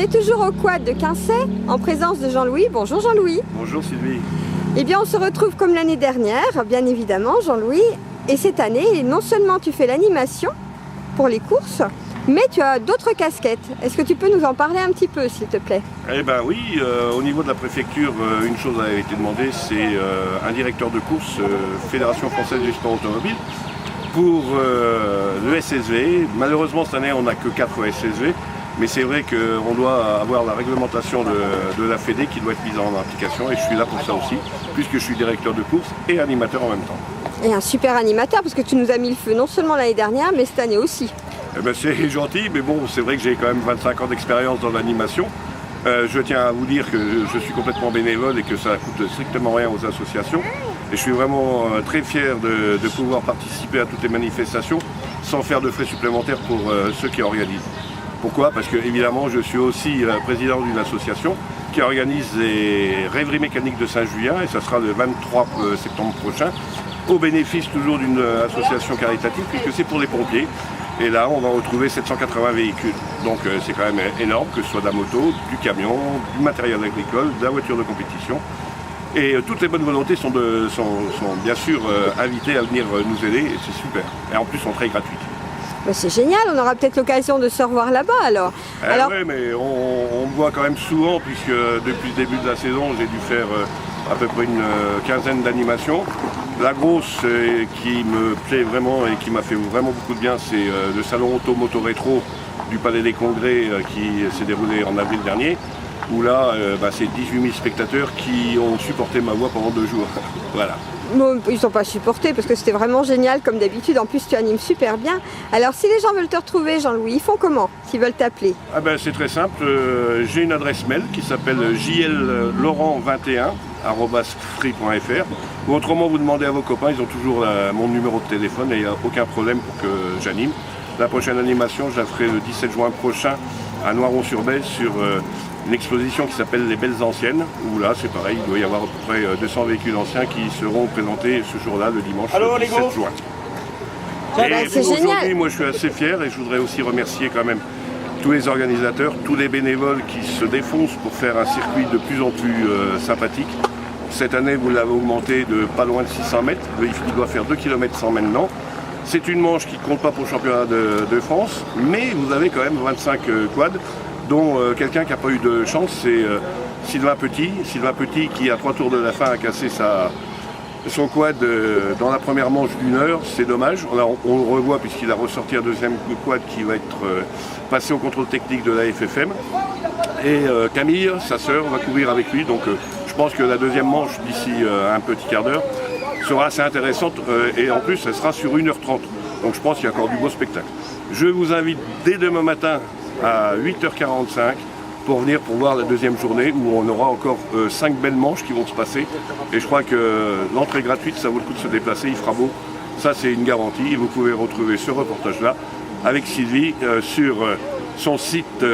On est toujours au quad de Quincey, en présence de Jean-Louis. Bonjour Jean-Louis. Bonjour Sylvie. Eh bien on se retrouve comme l'année dernière, bien évidemment Jean-Louis. Et cette année, non seulement tu fais l'animation pour les courses, mais tu as d'autres casquettes. Est-ce que tu peux nous en parler un petit peu, s'il te plaît? Eh bien oui, au niveau de la préfecture, une chose a été demandée, c'est un directeur de course, Fédération Française du Sport Automobile, pour le SSV. Malheureusement cette année on n'a que 4 SSV, mais c'est vrai qu'on doit avoir la réglementation de la Fédé qui doit être mise en application, et je suis là pour ça aussi, puisque je suis directeur de course et animateur en même temps. Et un super animateur, parce que tu nous as mis le feu non seulement l'année dernière, mais cette année aussi. Eh ben, c'est gentil, mais bon, c'est vrai que j'ai quand même 25 ans d'expérience dans l'animation. Je tiens à vous dire que je suis complètement bénévole et que ça coûte strictement rien aux associations. Et je suis vraiment très fier de pouvoir participer à toutes les manifestations sans faire de frais supplémentaires pour ceux qui organisent. Pourquoi? Parce que évidemment, je suis aussi président d'une association qui organise les rêveries mécaniques de Saint-Julien, et ça sera le 23 septembre prochain, au bénéfice toujours d'une association caritative, puisque c'est pour les pompiers. Et là, on va retrouver 780 véhicules. Donc c'est quand même énorme, que ce soit de la moto, du camion, du matériel agricole, de la voiture de compétition. Et toutes les bonnes volontés sont bien sûr invitées à venir nous aider, et c'est super. Et en plus, sont très gratuites. C'est génial, on aura peut-être l'occasion de se revoir là-bas alors. Oui, mais on me voit quand même souvent, puisque depuis le début de la saison, j'ai dû faire à peu près une quinzaine d'animations. La grosse qui me plaît vraiment et qui m'a fait vraiment beaucoup de bien, c'est le salon Auto-Moto Rétro du Palais des Congrès qui s'est déroulé en avril dernier, où là, c'est 18 000 spectateurs qui ont supporté ma voix pendant 2 jours. Voilà. Bon, ils ne sont pas supportés parce que c'était vraiment génial comme d'habitude. En plus, tu animes super bien. Alors, si les gens veulent te retrouver, Jean-Louis, ils font comment s'ils veulent t'appeler? C'est très simple. J'ai une adresse mail qui s'appelle jllaurent21@free.fr, ou autrement vous demandez à vos copains, ils ont toujours mon numéro de téléphone et il n'y a aucun problème pour que j'anime. La prochaine animation, je la ferai le 17 juin prochain à Noiron-sur-Bèze sur une exposition qui s'appelle Les Belles Anciennes, où là c'est pareil, il doit y avoir à peu près 200 véhicules anciens qui seront présentés ce jour-là, le dimanche 17 juin. Et aujourd'hui, moi je suis assez fier, et je voudrais aussi remercier quand même tous les organisateurs, tous les bénévoles qui se défoncent pour faire un circuit de plus en plus sympathique. Cette année, vous l'avez augmenté de pas loin de 600 mètres, il doit faire 2 km 100 maintenant. C'est une manche qui ne compte pas pour le championnat de France, mais vous avez quand même 25 quads, dont quelqu'un qui n'a pas eu de chance, c'est Sylvain Petit. Sylvain Petit qui, à 3 tours de la fin, a cassé son quad dans la première manche d'1 heure. C'est dommage. On le revoit puisqu'il a ressorti un deuxième quad qui va être passé au contrôle technique de la FFM. Et Camille, sa sœur, va courir avec lui. Donc je pense que la deuxième manche, d'ici un petit quart d'heure, sera assez intéressante, et en plus elle sera sur 1h30. Donc je pense qu'il y a encore du beau spectacle. Je vous invite dès demain matin à 8h45 pour venir pour voir la deuxième journée, où on aura encore 5 belles manches qui vont se passer. Et je crois que l'entrée est gratuite, ça vaut le coup de se déplacer, il fera beau. Ça c'est une garantie, et vous pouvez retrouver ce reportage-là avec Sylvie sur son site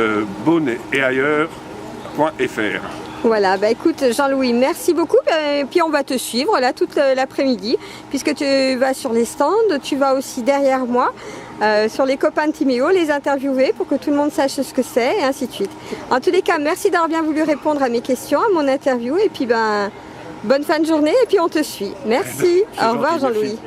Beaune et ailleurs.fr. Voilà, écoute Jean-Louis, merci beaucoup. Et puis on va te suivre là toute l'après-midi, puisque tu vas sur les stands, tu vas aussi derrière moi, sur les copains de Timéo, les interviewer pour que tout le monde sache ce que c'est, et ainsi de suite. En tous les cas, merci d'avoir bien voulu répondre à mes questions, à mon interview, et puis bonne fin de journée, et puis on te suit. Merci, au revoir Jean-Louis.